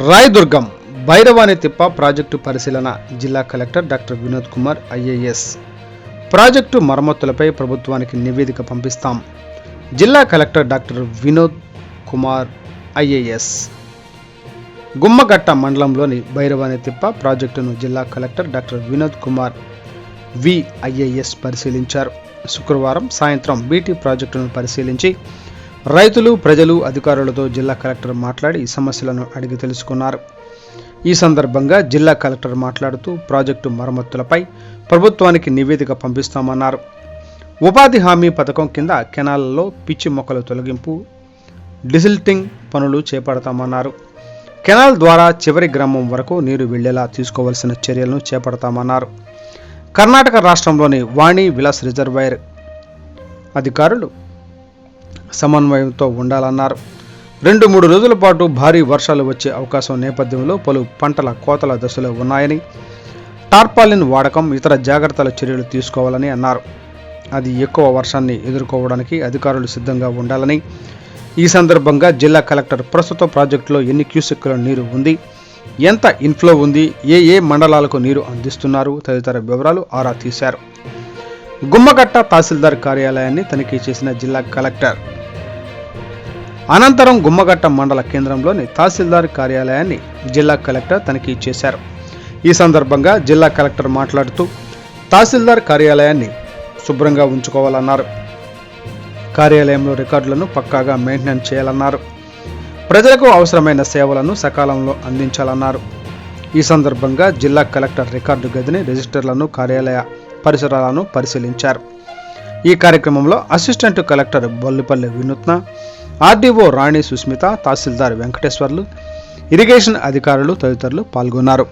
రాయదుర్గం భైరవాణి తిప్ప ప్రాజెక్టు పరిశీలన జిల్లా collector doctor Vinod Kumar IAS. Project మరమ్మతులపై ప్రభుత్వానికి నివేదిక పంపిస్తాం. జిల్లా collector doctor Vinod Kumar IAS. Gummagatta మండలంలోని భైరవాణి తిప్ప ప్రాజెక్టును జిల్లా collector doctor Vinod Kumar IAS పరిశీలించారు. శుక్రవారం సాయంత్రం బీటీ ప్రాజెక్టును పరిశీలించి రైతులు, ప్రజలు, అధికారులతో జిల్లా కలెక్టర్ మాట్లాడి సమస్యలను అడిగి తెలుసుకున్నారు. ఈ సందర్భంగా జిల్లా కలెక్టర్ మాట్లాడుతూ ప్రాజెక్టు మరమ్మతులపై ప్రభుత్వానికి నివేదిక పంపిస్తామన్నారు. ఉపాధి హామీ పథకం కింద కెనాల్లో పిచ్చి మొక్కల తొలగింపు, డిసిల్టింగ్ పనులు చేపడతామన్నారు. కెనాల్ ద్వారా చివరి గ్రామం వరకు నీరు వెళ్లేలా తీసుకోవాల్సిన చర్యలను చేపడతామన్నారు. కర్ణాటక రాష్ట్రంలోని వాణి విలాస్ రిజర్వాయర్ అధికారులు సమన్వయంతో ఉండాలన్నారు. 2-3 రోజుల పాటు భారీ వర్షాలు వచ్చే అవకాశం నేపథ్యంలో పలు పంటల కోతల దశలో ఉన్నాయని, టార్పాలిన్ వాడకం, ఇతర జాగ్రత్తల చర్యలు తీసుకోవాలని అన్నారు. అది ఎక్కువ వర్షాన్ని ఎదుర్కోవడానికి అధికారులు సిద్ధంగా ఉండాలని, ఈ సందర్భంగా జిల్లా కలెక్టర్ ప్రస్తుత ప్రాజెక్టులో ఎన్ని క్యూసెక్కుల నీరు ఉంది, ఎంత ఇన్ఫ్లో ఉంది, ఏ మండలాలకు నీరు అందిస్తున్నారు తదితర వివరాలు ఆరా తీశారు. గుమ్మగట్ట తహసీల్దార్ కార్యాలయాన్ని తనిఖీ చేసిన జిల్లా కలెక్టర్ అనంతరం గుమ్మగట్ట మండల కేంద్రంలోని తహసీల్దార్ కార్యాలయాన్ని జిల్లా కలెక్టర్ తనిఖీ చేశారు. ఈ సందర్భంగా జిల్లా కలెక్టర్ మాట్లాడుతూ తహసీల్దార్ కార్యాలయాన్ని శుభ్రంగా ఉంచుకోవాలన్నారు. కార్యాలయంలో రికార్డులను పక్కాగా మెయింటెనెన్స్ చేయాలన్నారు. ప్రజలకు అవసరమైన సేవలను సకాలంలో అందించాలన్నారు. ఈ సందర్భంగా జిల్లా కలెక్టర్ రికార్డు గదిని, రిజిస్టర్లను, కార్యాలయ పరిసరాలను పరిశీలించారు. ఈ కార్యక్రమంలో అసిస్టెంట్ కలెక్టర్ బొల్లిపల్లి వినూత్న, ఆర్డీఓ రాణి సుస్మిత, తహసీల్దార్ వెంకటేశ్వర్లు, ఇరిగేషన్ అధికారులు తదితరులు పాల్గొన్నారు.